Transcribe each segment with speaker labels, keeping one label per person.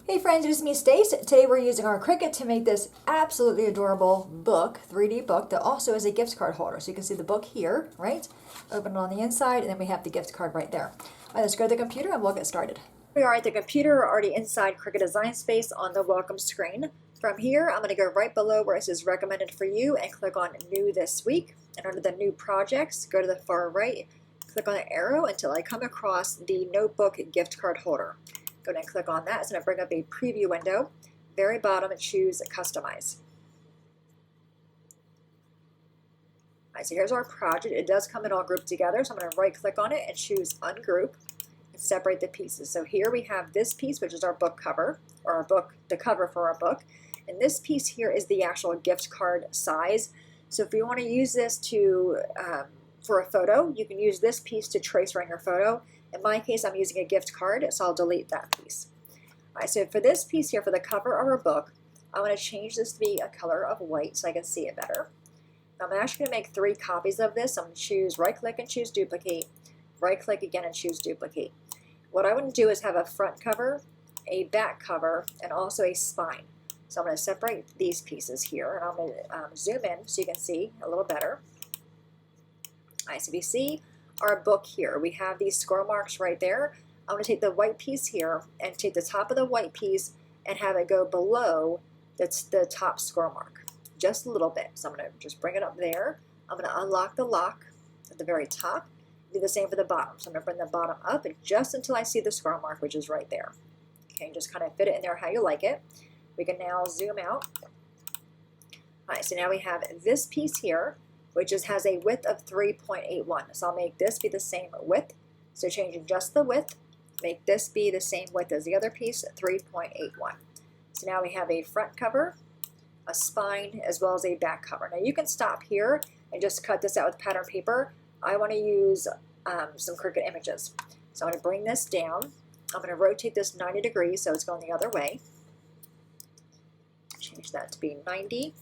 Speaker 1: Hey friends, it's me Stace. Today we're using our Cricut to make this absolutely adorable book, 3D book, that also is a gift card holder. So you can see the book here, right? Open it on the inside, and then we have the gift card right there. All right, let's go to the computer and we'll get started. We are at the computer, already inside Cricut Design Space on the welcome screen. From here, I'm going to go right below where it says recommended for you and click on new this week. And under the new projects, go to the far right, click on the arrow until I come across the notebook gift card holder. Go ahead and click on that. It's going to bring up a preview window. Very bottom, and choose Customize. All right, so here's our project. It does come in all grouped together, so I'm going to right-click on it and choose Ungroup and separate the pieces. So here we have this piece, which is our book cover, or our book, the cover for our book. And this piece here is the actual gift card size. So if you want to use this to for a photo, you can use this piece to trace around your photo. In my case, I'm using a gift card, so I'll delete that piece. All right, so for this piece here, for the cover of our book, I'm going to change this to be a color of white so I can see it better. I'm actually going to make 3 copies of this. I'm going to choose right-click and choose Duplicate, right-click again and choose Duplicate. What I want to do is have a front cover, a back cover, and also a spine. So I'm going to separate these pieces here, and I'm going to zoom in so you can see a little better. All right, so if you see our book here, we have these score marks right there. I'm going to take the white piece here and take the top of the white piece and have it go below the top score mark, just a little bit. So I'm going to just bring it up there. I'm going to unlock the lock at the very top. Do the same for the bottom. So I'm going to bring the bottom up just until I see the score mark, which is right there. Okay, just kind of fit it in there how you like it. We can now zoom out. All right, so now we have this piece here, which has a width of 3.81. So I'll make this be the same width. So changing just the width, make this be the same width as the other piece, 3.81. So now we have a front cover, a spine, as well as a back cover. Now you can stop here and just cut this out with pattern paper. I want to use some Cricut images. So I'm going to bring this down. I'm going to rotate this 90 degrees so it's going the other way. Change that to be 90.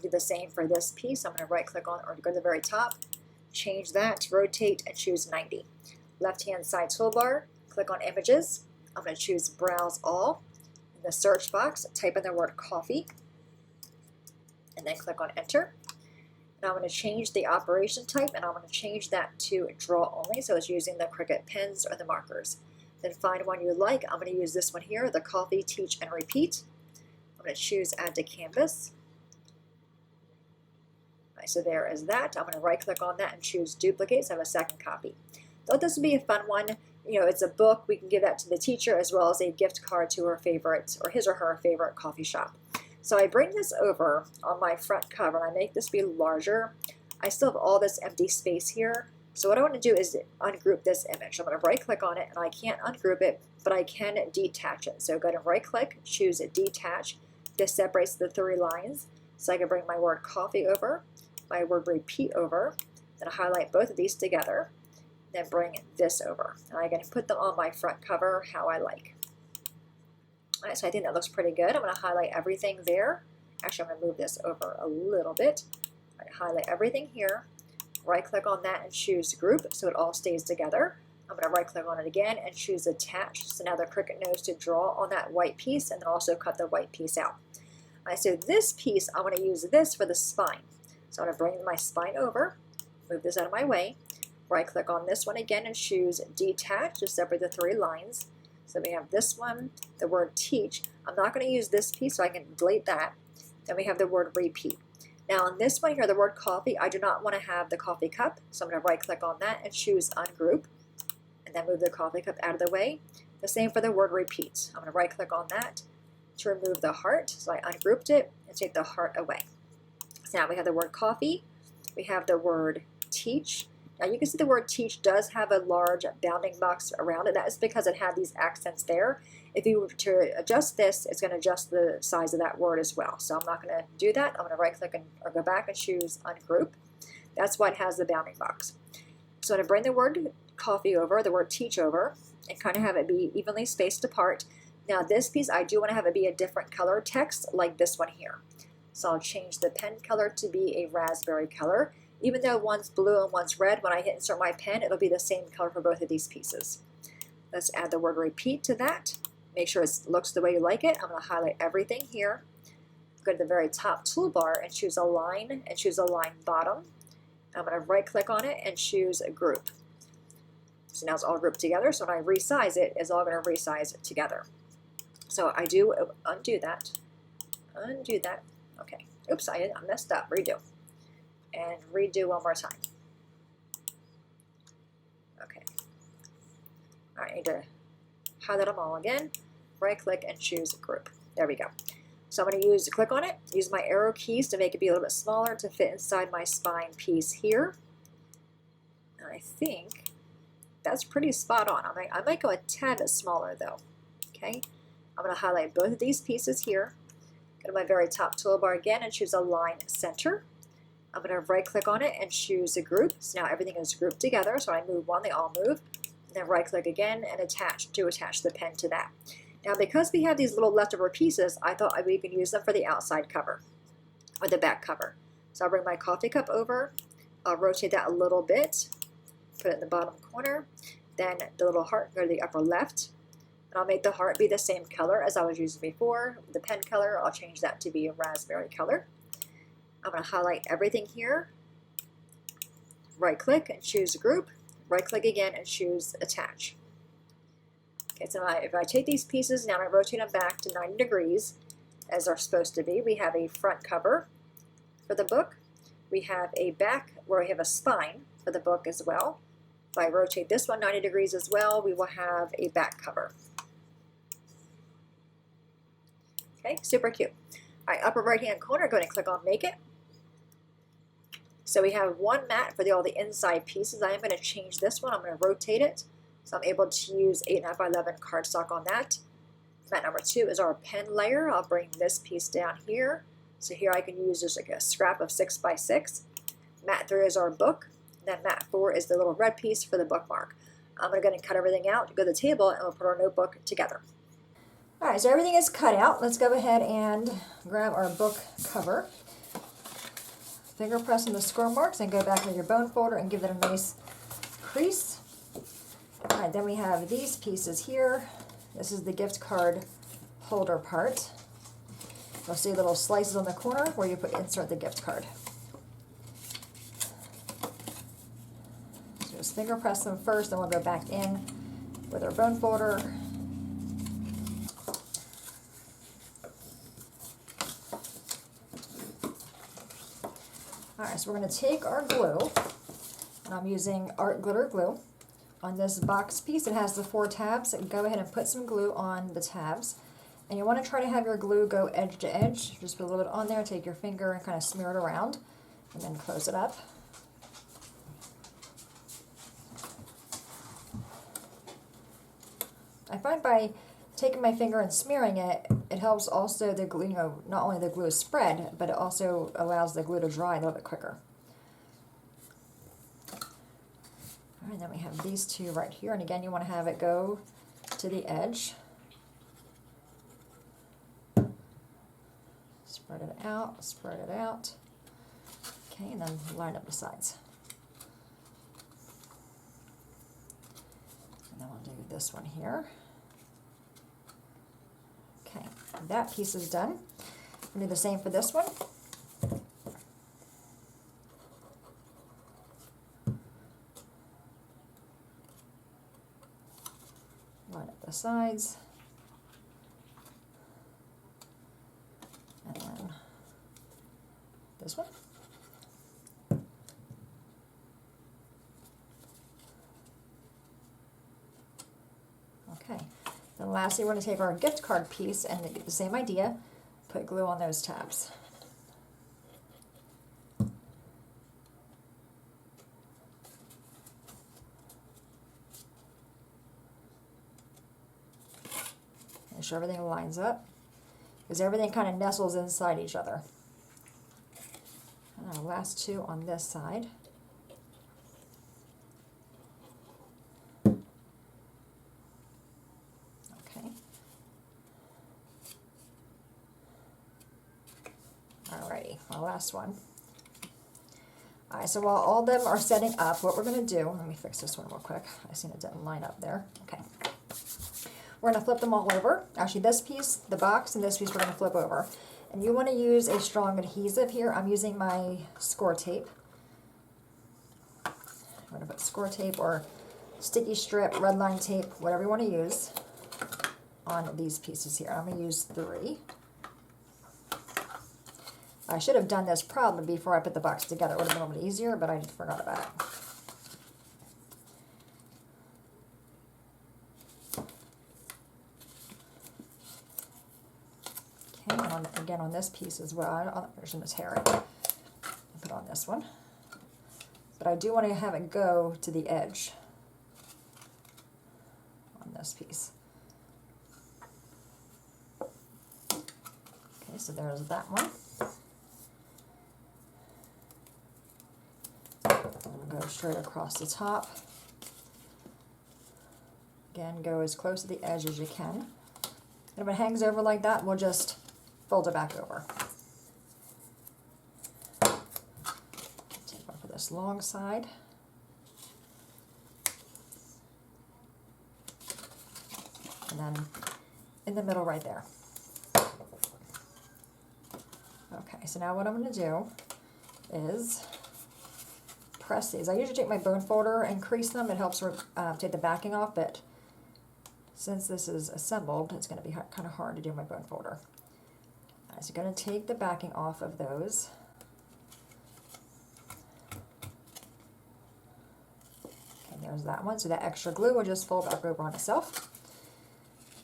Speaker 1: Do the same for this piece. I'm going to right click on or go to the very top, change that to rotate and choose 90. Left hand side toolbar, click on images. I'm going to choose browse all. In the search box, type in the word coffee and then click on enter. Now I'm going to change the operation type and I'm going to change that to draw only, so it's using the Cricut pens or the markers. Then find one you like. I'm going to use this one here, the coffee, teach, and repeat. I'm going to choose add to canvas. So there is that. I'm going to right click on that and choose duplicate so I have a second copy. Thought this would be a fun one. You know, it's a book. We can give that to the teacher as well as a gift card to her favorite or his or her favorite coffee shop. So I bring this over on my front cover and I make this be larger. I still have all this empty space here. So what I want to do is ungroup this image. I'm going to right click on it and I can't ungroup it, but I can detach it. So go to right click, choose detach. This separates the 3 lines. So I can bring my word coffee over, my word repeat over, then highlight both of these together, then bring this over. And I'm going to put them on my front cover how I like. All right, so I think that looks pretty good. I'm going to highlight everything there. Actually, I'm going to move this over a little bit. I'm going to highlight everything here, right click on that and choose group so it all stays together. I'm going to right click on it again and choose attach. So now the Cricut knows to draw on that white piece and then also cut the white piece out. All right, so this piece, I want to use this for the spine. So I'm going to bring my spine over, move this out of my way, right click on this one again and choose detach to separate the 3 lines. So we have this one, the word teach. I'm not going to use this piece so I can delete that. Then we have the word repeat. Now on this one here, the word coffee, I do not want to have the coffee cup. So I'm going to right click on that and choose ungroup and then move the coffee cup out of the way. The same for the word repeat. I'm going to right click on that to remove the heart. So I ungrouped it and take the heart away. So now we have the word coffee, we have the word teach. Now you can see the word teach does have a large bounding box around it. That is because it had these accents there. If you were to adjust this, it's going to adjust the size of that word as well. So I'm not going to do that. I'm going to right click or go back and choose ungroup. That's why it has the bounding box. So I'm going to bring the word coffee over, the word teach over, and kind of have it be evenly spaced apart. Now this piece, I do want to have it be a different color text like this one here. So I'll change the pen color to be a raspberry color. Even though one's blue and one's red, when I hit insert my pen, it'll be the same color for both of these pieces. Let's add the word repeat to that. Make sure it looks the way you like it. I'm going to highlight everything here. Go to the very top toolbar and choose Align and choose Align Bottom. I'm going to right click on it and choose a Group. So now it's all grouped together. So when I resize it, it's all going to resize it together. So I do undo that. Undo that. Okay. Oops, I messed up. Redo. And redo one more time. Okay. All right, I need to highlight them all again. Right click and choose Group. There we go. So I'm going to click on it, use my arrow keys to make it be a little bit smaller to fit inside my spine piece here. And I think that's pretty spot on. I might go a tad bit smaller though. Okay. I'm going to highlight both of these pieces here. Go to my very top toolbar again and choose Align Center. I'm going to right click on it and choose a Group. So now everything is grouped together. So when I move one, they all move. And then right click again and attach the pen to that. Now because we have these little leftover pieces, I thought we could use them for the outside cover or the back cover. So I'll bring my coffee cup over. I'll rotate that a little bit. Put it in the bottom corner. Then the little heart, go to the upper left. And I'll make the heart be the same color as I was using before. The pen color, I'll change that to be a raspberry color. I'm going to highlight everything here. Right click and choose Group. Right click again and choose Attach. Okay, so if I take these pieces now and I rotate them back to 90 degrees as they're supposed to be, we have a front cover for the book. We have a back where we have a spine for the book as well. If I rotate this one 90 degrees as well, we will have a back cover. Okay, super cute. All right, upper right hand corner, go ahead and click on Make It. So we have one mat for all the inside pieces. I am going to change this one. I'm going to rotate it. So I'm able to use 8.5 by 11 cardstock on that. Mat number 2 is our pen layer. I'll bring this piece down here. So here I can use just like a scrap of 6 by 6. Mat 3 is our book. And then mat 4 is the little red piece for the bookmark. I'm going to go ahead and cut everything out, go to the table, and we'll put our notebook together. All right, so everything is cut out. Let's go ahead and grab our book cover. Finger press on the score marks and go back into your bone folder and give it a nice crease. All right, then we have these pieces here. This is the gift card holder part. You'll see little slices on the corner where you insert the gift card. So just finger press them first, then we'll go back in with our bone folder. All right, so we're going to take our glue, and I'm using Art Glitter Glue. On this box piece, it has the 4 tabs. Go ahead and put some glue on the tabs. And you want to try to have your glue go edge to edge. Just put a little bit on there, take your finger and kind of smear it around, and then close it up. I find by taking my finger and smearing it, it helps also the glue, not only the glue spread, but it also allows the glue to dry a little bit quicker. All right, then we have these 2 right here, and again, you want to have it go to the edge. Spread it out, spread it out. Okay, and then line up the sides. And then we'll do this one here. Okay, that piece is done. We'll do the same for this one. Line up the sides. And then this one. Okay. Then lastly, we're going to take our gift card piece and the same idea, put glue on those tabs. Make sure everything lines up, because everything kind of nestles inside each other. And our last 2 on this side. Okay. Alrighty, our last one. Alright, so while all of them are setting up, what we're going to do, let me fix this one real quick. I seen it didn't line up there. Okay. we're going to flip them all over. Actually, this piece, the box, and this piece we're going to flip over. And you want to use a strong adhesive here. I'm using my score tape. I'm going to put score tape or sticky strip, red line tape, whatever you want to use on these pieces here. I'm going to use 3. I should have done this probably before I put the box together. It would have been a little bit easier, but I just forgot about it. Okay, and again on this piece as well. There's going to tear it. I'll put on this one. But I do want to have it go to the edge on this piece. Okay, so there's that one. And go straight across the top. Again, go as close to the edge as you can. And if it hangs over like that, we'll just fold it back over. Take one for this long side. And then in the middle right there. Okay, so now what I'm going to do is press these. I usually take my bone folder and crease them. It helps take the backing off, but since this is assembled, it's going to be kind of hard to do my bone folder. So I'm going to take the backing off of those. Okay, there's that one. So that extra glue will just fold back over on itself.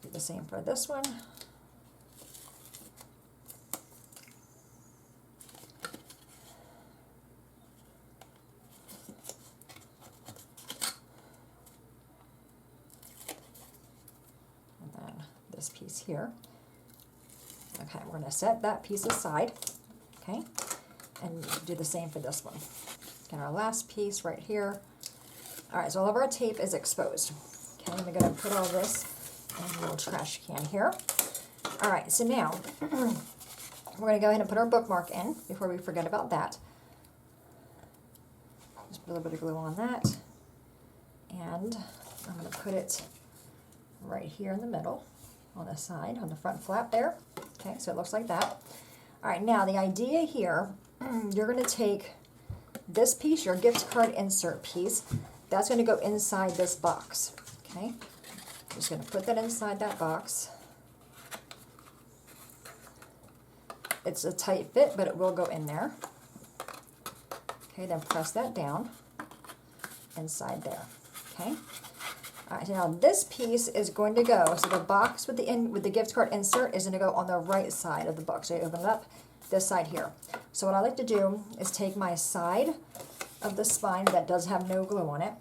Speaker 1: Do the same for this one. This piece here. Okay, we're going to set that piece aside, okay, and do the same for this one. And our last piece right here. All right, so all of our tape is exposed. Okay, I'm going to put all this in a little trash can here. All right, so now we're going to go ahead and put our bookmark in before we forget about that. Just put a little bit of glue on that, and I'm going to put it right here in the middle. On the side, on the front flap there. Okay, so it looks like that. All right, now the idea here, you're going to take this piece, your gift card insert piece, that's going to go inside this box. Okay, just going to put that inside that box. It's a tight fit, but it will go in there. Okay, then press that down inside there. Okay. All right, so now this piece is going to go, so the box with the gift card insert is going to go on the right side of the book. So you open it up, this side here. So what I like to do is take my side of the spine that does have no glue on it,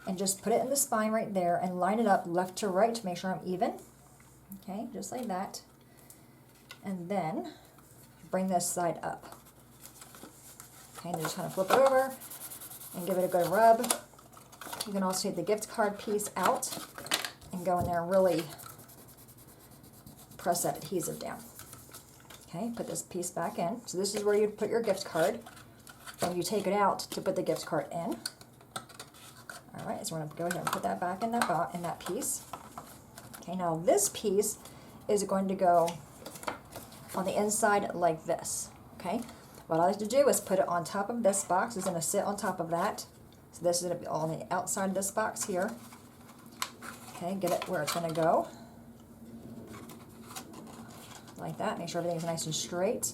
Speaker 1: and just put it in the spine right there and line it up left to right to make sure I'm even. Okay, just like that. And then bring this side up. Okay, and just kind of flip it over and give it a good rub. You can also take the gift card piece out and go in there and really press that adhesive down. Okay, put this piece back in. So this is where you put your gift card. Then you take it out to put the gift card in. All right, so we're going to go ahead and put that back in that piece. Okay, now this piece is going to go on the inside like this. Okay, what I like to do is put it on top of this box. It's going to sit on top of that. So this is going to be on the outside of this box here. Okay, get it where it's going to go. Like that. Make sure everything's nice and straight.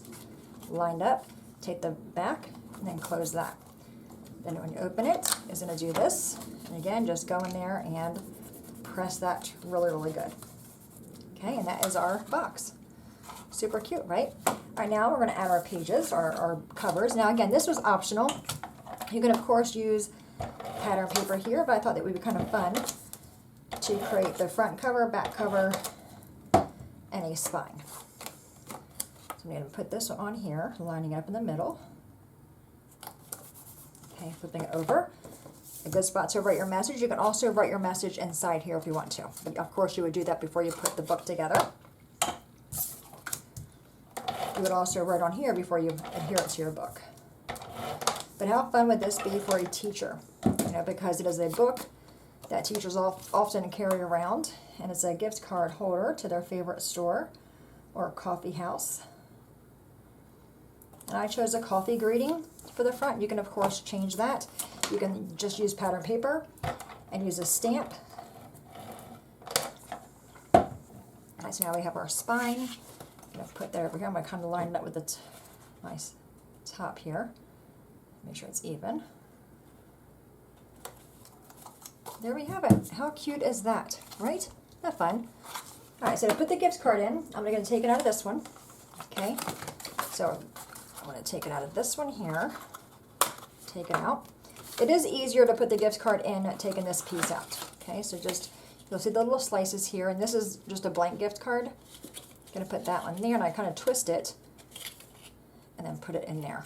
Speaker 1: Lined up. Take the back and then close that. Then when you open it, it's going to do this. And again, just go in there and press that really, really good. Okay, and that is our box. Super cute, right? All right, now we're going to add our pages, our covers. Now again, this was optional. You can of course use pattern paper here, but I thought that would be kind of fun to create the front cover, back cover, and a spine. So I'm going to put this on here, lining it up in the middle. Okay, flipping it over. A good spot to write your message. You can also write your message inside here if you want to. But of course, you would do that before you put the book together. You would also write on here before you adhere it to your book. But how fun would this be for a teacher? You know, because it is a book that teachers often carry around, and it's a gift card holder to their favorite store or coffee house. And I chose a coffee greeting for the front. You can of course change that. You can just use pattern paper and use a stamp. Right, so now we have our spine. I'm going to put that over here. I'm going to kind of line it up with the nice top here. Make sure it's even. There we have it. How cute is that, right? Isn't that fun? All right, so to put the gift card in, I'm going to take it out of this one. Okay, so I'm going to take it out of this one here. Take it out. It is easier to put the gift card in taking this piece out. Okay, so just, you'll see the little slices here, and this is just a blank gift card. I'm going to put that one there, and I kind of twist it and then put it in there.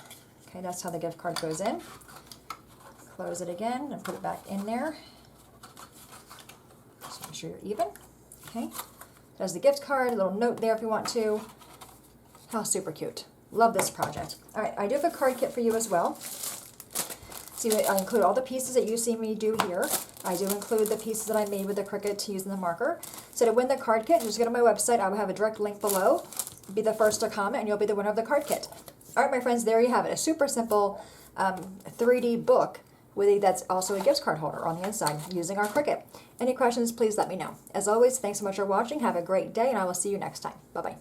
Speaker 1: Okay, that's how the gift card goes in. Close it again and put it back in there. Just make sure you're even. Okay, there's the gift card, a little note there if you want to. How super cute. Love this project. All right, I do have a card kit for you as well. See, I include all the pieces that you see me do here. I do include the pieces that I made with the Cricut using the marker. So to win the card kit, just go to my website. I will have a direct link below. Be the first to comment, and you'll be the winner of the card kit. All right, my friends, there you have it. A super simple 3D book that's also a gift card holder on the inside using our Cricut. Any questions, please let me know. As always, thanks so much for watching. Have a great day, and I will see you next time. Bye-bye.